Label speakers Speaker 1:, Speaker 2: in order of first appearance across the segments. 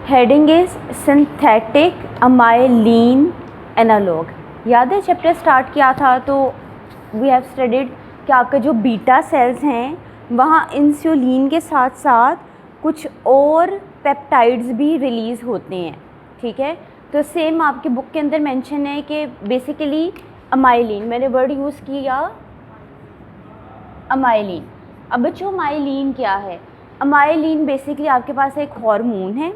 Speaker 1: Heading is synthetic amylin analogue. याद है chapter start किया था तो वी हैव स्टडीड कि आपके जो बीटा सेल्स हैं वहाँ इंसुलिन के साथ साथ कुछ और पेप्टाइड्स भी रिलीज़ होते हैं। ठीक है, तो सेम आपकी बुक के अंदर मेंशन है कि बेसिकली अमाइलिन, मैंने वर्ड यूज़ किया अमाइलिन। अब बच्चों अमाइलिन क्या है? अमाइलिन बेसिकली आपके पास एक हार्मोन है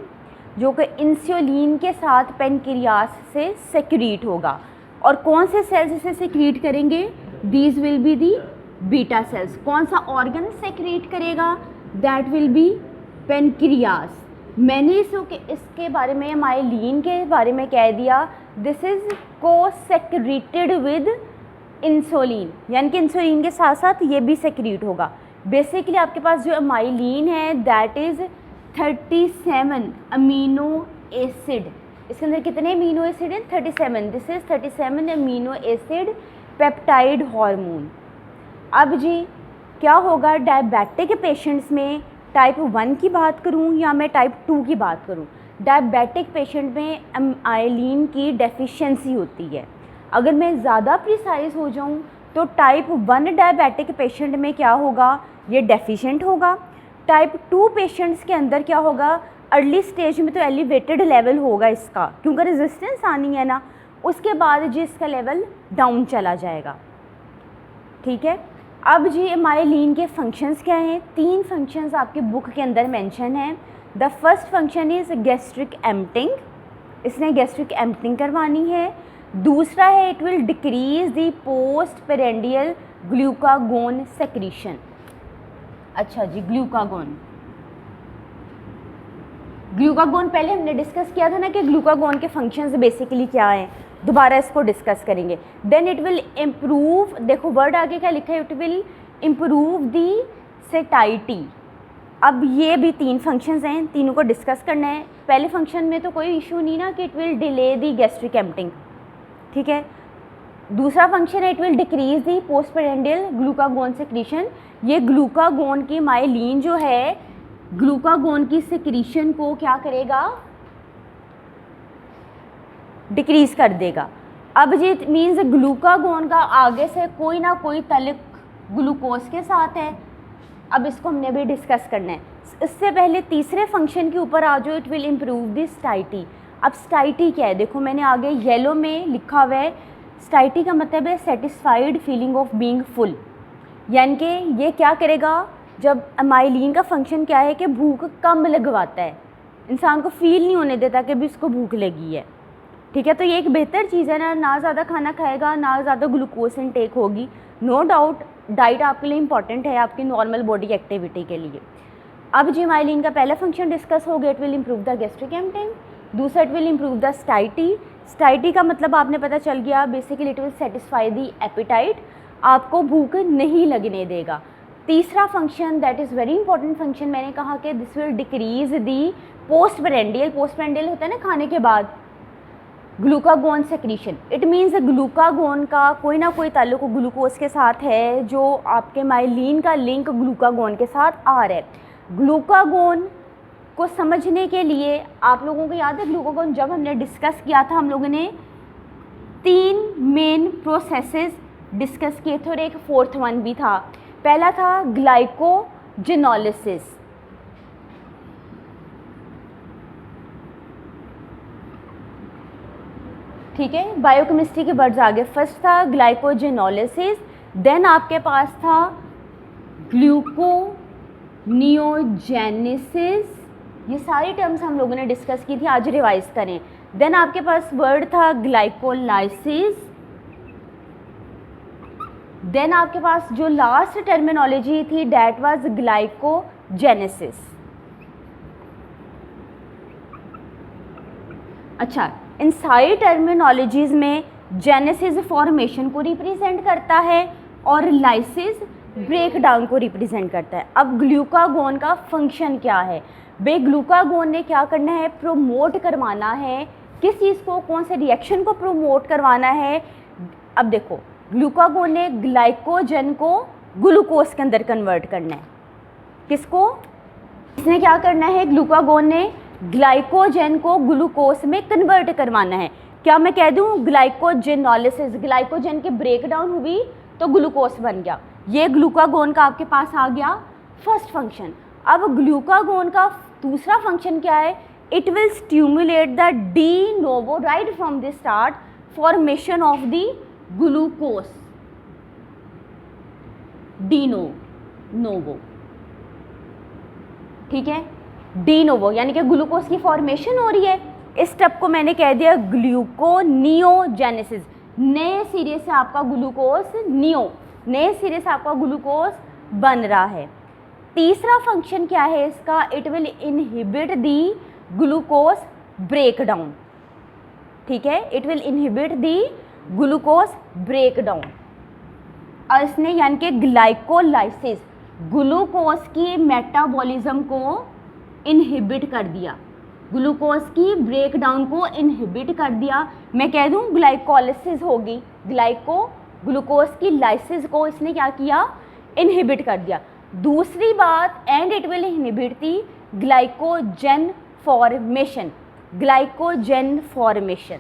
Speaker 1: जो कि इंसुलिन के साथ पेनक्रियास से सेक्रीट होगा। और कौन से सेल्स इसे सेक्रीट करेंगे? These will be the beta cells. कौन सा ऑर्गन सेक्रीट करेगा? That will be pancreas. मैंने इसके बारे में अमाइलिन के बारे में कह दिया दिस इज़ को सेक्रीटेड विद इंसुलिन, यानी कि इंसुलिन के साथ साथ ये भी सेक्रीट होगा। बेसिकली आपके पास जो अमाइलिन है दैट इज़ 37 अमीनो एसिड। इसके अंदर कितने अमीनो एसिड हैं? 37। This is 37 amino acid peptide hormone. अब जी क्या होगा डायबिटिक पेशेंट्स में? टाइप 1 की बात करूं या मैं टाइप 2 की बात करूं? डायबिटिक पेशेंट में अमाइलिन की डेफिशिएंसी होती है। अगर मैं ज़्यादा प्रिसाइज हो जाऊं तो टाइप 1 डायबिटिक पेशेंट में क्या होगा? ये डेफिशिएंट होगा। टाइप 2 पेशेंट्स के अंदर क्या होगा? अर्ली स्टेज में तो एलिवेटेड लेवल होगा इसका, क्योंकि रेजिस्टेंस आनी है ना, उसके बाद जी इसका लेवल डाउन चला जाएगा। ठीक है, अब जी अमाइलिन के फंक्शंस क्या हैं? 3 फंक्शंस आपकी बुक के अंदर मेंशन हैं। The first function is gastric emptying, इसने गैस्ट्रिक एम्प्टिंग करवानी है। दूसरा है it will decrease the post prandial glucagon secretion. अच्छा जी, ग्लूकागोन पहले हमने डिस्कस किया था ना कि ग्लूकागोन के फंक्शंस बेसिकली क्या हैं, दोबारा इसको डिस्कस करेंगे। देन इट विल इम्प्रूव, देखो वर्ड आगे क्या लिखा है, इट विल इम्प्रूव दी सेटाइटी। अब ये भी 3 फंक्शंस हैं, तीनों को डिस्कस करना है। पहले फंक्शन में तो कोई इशू नहीं ना कि it will delay the gastric emptying, ठीक है। दूसरा फंक्शन है it will decrease the postprandial glucagon secretion. ये ग्लूकागोन की माइलिन जो है ग्लूकागोन की सेक्रीशन को क्या करेगा? डिक्रीज कर देगा। अब ये मीन्स ग्लूकागोन का आगे से कोई ना कोई तल्लुक ग्लूकोज के साथ है। अब इसको हमने भी डिस्कस करना है। इससे पहले तीसरे फंक्शन के ऊपर आ जाओ, इट विल इम्प्रूव दी स्टाइटी। अब स्टाइटी क्या है? देखो मैंने आगे येलो में लिखा हुआ है, स्टाइटी का मतलब है satisfied feeling of being full, यानी कि ये क्या करेगा? जब अमाइलिन का फंक्शन क्या है कि भूख कम लगवाता है, इंसान को फील नहीं होने देता कि भी उसको भूख लगी है। ठीक है, तो ये एक बेहतर चीज़ है ना, ना ज़्यादा खाना खाएगा ना ज़्यादा ग्लूकोज इनटेक होगी। नो डाउट डाइट आपके लिए इंपॉर्टेंट है आपकी नॉर्मल बॉडी एक्टिविटी के लिए। अब जी अमाइलिन का पहला फंक्शन डिस्कस हो गया, it will improve the gastric emptying. दूसरा इट विल इम्प्रूव द स्टाइटी। स्टाइटी का मतलब आपने पता चल गया, basically it will satisfy the appetite, आपको भूख नहीं लगने देगा। तीसरा function that is very important function, मैंने कहा कि दिस विल डिक्रीज दी पोस्टपेरेंडियल। पोस्टपेरेंडियल होता है ना खाने के बाद, glucagon secretion. It means glucagon का कोई ना कोई ताल्लुक ग्लूकोज के साथ है, जो आपके माइलिन का लिंक ग्लूकागोन के साथ आ रहा है। ग्लूकागोन को समझने के लिए आप लोगों को याद है ग्लूकागोन जब हमने डिस्कस किया था, हम लोगों ने 3 मेन प्रोसेसेस डिस्कस किए थे और एक 4th वन भी था। पहला था ग्लाइकोजेनोलिसिस, ठीक है, बायोकेमिस्ट्री के वर्ड्स आगे। फर्स्ट था ग्लाइकोजेनोलिसिस, देन आपके पास था ग्लूकोनियोजेनेसिस। ये सारी टर्म्स हम लोगों ने डिस्कस की थी, आज रिवाइज करें। देन आपके पास वर्ड था ग्लाइकोलाइसिस। देन आपके पास जो लास्ट टर्मिनोलॉजी थी डैट वाज ग्लाइकोजेनेसिस। अच्छा, इन सारी टर्मिनोलॉजीज़ में जेनेसिस फॉर्मेशन को रिप्रेजेंट करता है और लाइसिस ब्रेक डाउन को रिप्रेजेंट करता है। अब ग्लूकागोन का फंक्शन क्या है? बे ग्लूकागोन ने क्या करना है? प्रोमोट करवाना है। किस चीज़ को? कौन से रिएक्शन को प्रोमोट करवाना है? अब देखो ग्लूकागोन ने ग्लाइकोजन को ग्लूकोज के अंदर कन्वर्ट करना है। किसको? इसने क्या करना है? ग्लूकागोन ने ग्लाइकोजन को ग्लूकोज में कन्वर्ट करवाना है। क्या मैं कह दूं ग्लाइकोजेनोलिसिस, ग्लाइकोजन की ब्रेकडाउन हुई तो ग्लूकोज बन गया। ये ग्लूकागोन का आपके पास आ गया फर्स्ट फंक्शन। अब ग्लूकागोन का दूसरा फंक्शन क्या है? It will stimulate the de novo right from the start formation of the glucose, de novo, ठीक है, डी नोवो यानी कि ग्लूकोज की फॉर्मेशन हो रही है। इस स्टेप को मैंने कह दिया ग्लूकोनियोजेनेसिस, नए सिरे से आपका ग्लूकोज नए सिरे से आपका ग्लूकोज बन रहा है। तीसरा फंक्शन क्या है इसका? It will inhibit the glucose breakdown, ठीक है, it will inhibit the glucose breakdown. और इसने यानी कि ग्लाइकोलाइसिस, ग्लूकोज की मेटाबॉलिज्म को इनहिबिट कर दिया, ग्लूकोज की ब्रेकडाउन को इनहिबिट कर दिया। मैं कह दूं ग्लाइकोलाइसिस होगी, ग्लूकोज की लाइसिस को इसने क्या किया? इनहिबिट कर दिया। दूसरी बात, and it will inhibit the glycogen formation, glycogen formation.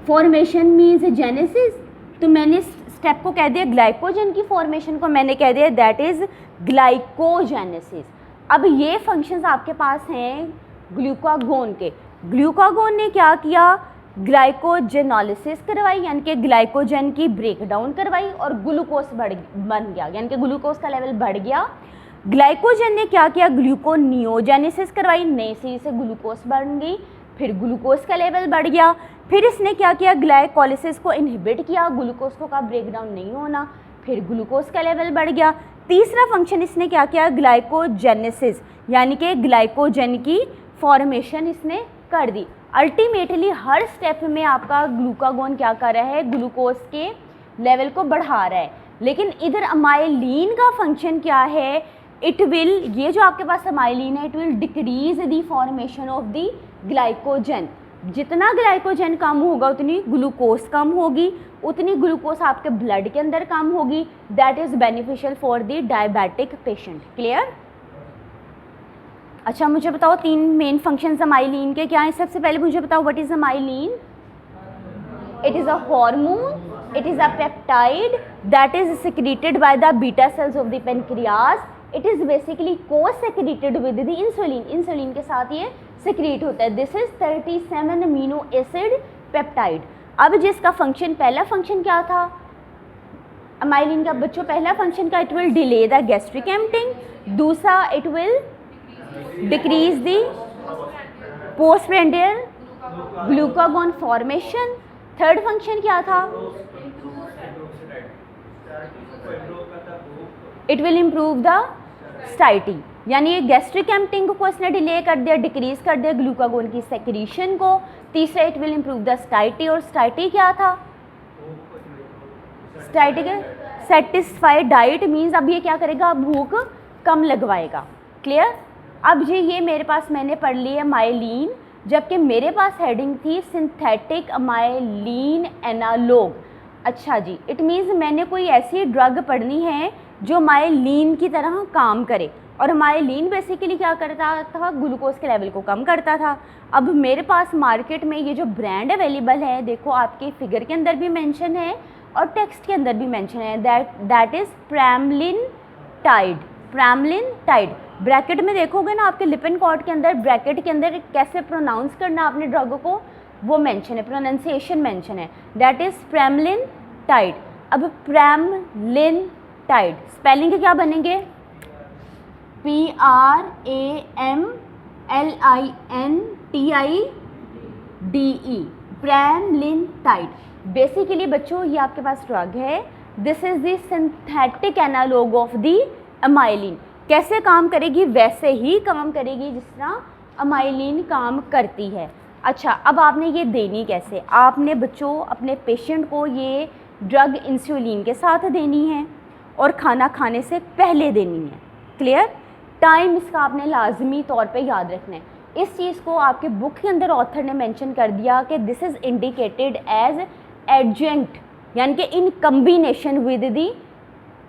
Speaker 1: Formation means genesis, तो मैंने स्टेप को कह दिया ग्लाइकोजन की फॉर्मेशन को मैंने कह दिया दैट इज ग्लाइकोजेनेसिस। अब ये फंक्शंस आपके पास हैं ग्लूकागोन के। ग्लूकागोन ने क्या किया? ग्लाइकोजेनोलिसिस करवाई यानी कि ग्लाइकोजन की ब्रेकडाउन करवाई और ग्लूकोज बन गया यानी कि ग्लूकोज का लेवल बढ़ गया। ग्लाइकोजन ने क्या किया? ग्लूकोनियोजेनेसिस करवाई, नए सिरे से ग्लूकोज बन गई, फिर ग्लूकोज का लेवल बढ़ गया। फिर इसने क्या किया? ग्लाइकोलाइसिस को इनहिबिट किया, ग्लूकोज को का ब्रेकडाउन नहीं होना, फिर ग्लूकोज का लेवल बढ़ गया। तीसरा फंक्शन इसने क्या किया? ग्लाइकोजेनेसिस यानी कि ग्लाइकोजन की फॉर्मेशन इसने कर दी। अल्टीमेटली हर स्टेप में आपका ग्लूकागोन क्या कर रहा है? ग्लूकोज के लेवल को बढ़ा रहा है। लेकिन इधर अमाइलिन का फंक्शन क्या है? इट विल, ये जो आपके पास अमाइलिन है, it will decrease the formation of the glycogen. जितना ग्लाइकोजन कम होगा उतनी ग्लूकोज कम होगी, उतनी ग्लूकोज आपके ब्लड के अंदर कम होगी। That is beneficial for the diabetic patient. Clear? अच्छा मुझे बताओ तीन मेन फंक्शंस अमाइलिन के क्या हैं। सबसे पहले मुझे बताओ what is amylin? It is a hormone, it is a peptide that is secreted by the beta cells of the pancreas. It is basically co-secreted with the insulin. Insulin के साथ ये secrete होता है। This is 37 amino acid peptide. अब जिसका function, पहला function क्या था अमाइलिन का बच्चों? पहला फंक्शन का it will delay the gastric emptying, दूसरा it will decrease the postprandial glucagon formation, third function क्या था? It will improve the satiety, यानी ये गैस्ट्रिक एम्पटिंग को इसने डिले कर दिया, डिक्रीज कर दिया ग्लूकागोन की सेक्रीशन को। तीसरा इट विल इम्प्रूव द स्टाइटी, और स्टाइटी क्या था? स्टाइटी के सेटिस्फाइड डाइट मीन्स अब ये क्या करेगा? भूख कम लगवाएगा। क्लियर? अब जी ये मेरे पास मैंने पढ़ ली है माइलिन, जबकि मेरे पास हेडिंग थी सिंथेटिक माइलिन एनालॉग। अच्छा जी, इट मीन्स मैंने कोई ऐसी ड्रग पढ़नी है जो माइलिन की तरह काम करे, और माइलिन बेसिकली क्या करता था? ग्लूकोज के लेवल को कम करता था। अब मेरे पास मार्केट में ये जो ब्रांड अवेलेबल है, देखो आपके फिगर के अंदर भी मेंशन है और टेक्स्ट के अंदर भी मेंशन है, दैट इज़ प्रेमलिनटाइड। प्रेमलिनटाइड ब्रैकेट में देखोगे ना आपके लिपिनकॉर्ड के अंदर, ब्रैकेट के अंदर कैसे प्रोनाउंस करना आपने ड्रग को वो मेंशन है, प्रोनाउंसिएशन मेंशन है, दैट इज़ प्रेमलिनटाइड। अब प्रेमलिनटाइड स्पेलिंग क्या बनेंगे? PRAMLINTIDE, प्रेमलिनटाइड। बेसिकली बच्चों ये आपके पास ड्रग है, this is the synthetic analogue of the amylin. कैसे काम करेगी? वैसे ही काम करेगी जिस तरह अमाइलिन काम करती है। अच्छा, अब आपने ये देनी कैसे? आपने बच्चों अपने पेशेंट को ये ड्रग इंसुलिन के साथ देनी है और खाना खाने से पहले देनी है। क्लियर? टाइम इसका आपने लाजमी तौर पे याद रखना है। इस चीज़ को आपके बुक के अंदर ऑथर ने मेंशन कर दिया कि this is indicated as adjunct, यानी कि in combination with the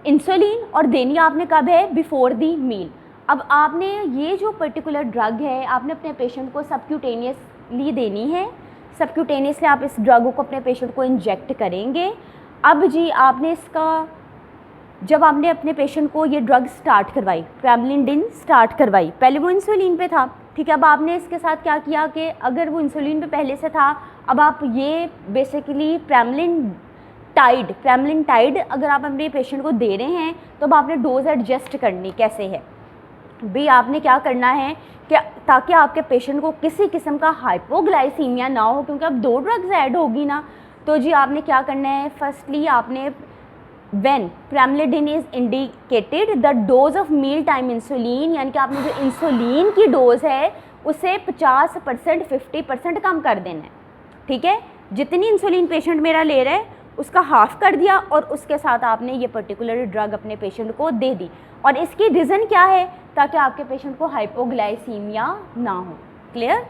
Speaker 1: insulin और देनी आपने कब है, बिफोर दी मील। अब आपने ये जो पर्टिकुलर ड्रग है आपने अपने पेशेंट को सबक्यूटेनियसली देनी है। सबक्यूटेनियसली आप इस ड्रग को अपने पेशेंट को इंजेक्ट करेंगे। अब जी आपने इसका, जब आपने अपने पेशेंट को ये ड्रग स्टार्ट करवाई, प्रेमलिडिन स्टार्ट करवाई, पहले वो इंसुलिन पे था, ठीक है। अब आपने इसके साथ क्या किया कि अगर वो इंसुलिन पे पहले से था, अब आप ये बेसिकली प्रेमलिन टाइड अगर आप अपने पेशेंट को दे रहे हैं तो अब आपने डोज एडजस्ट करनी कैसे है भी, आपने क्या करना है कि ताकि आपके पेशेंट को किसी किस्म का हाइपोग्लाइसीमिया ना हो, क्योंकि अब 2 ड्रग्स ऐड होगी ना। तो जी आपने क्या करना है, फर्स्टली आपने when pramlintide is indicated the dose of meal time insulin, यानी कि आपने जो इंसुलिन की डोज है उसे 50% 50% कम कर देना है, ठीक है। जितनी इंसुलिन पेशेंट मेरा ले रहा है उसका हाफ कर दिया और उसके साथ आपने ये पर्टिकुलर ड्रग अपने पेशेंट को दे दी। और इसकी रीज़न क्या है, ताकि आपके पेशेंट को हाइपोग्लाइसीमिया ना हो। क्लियर।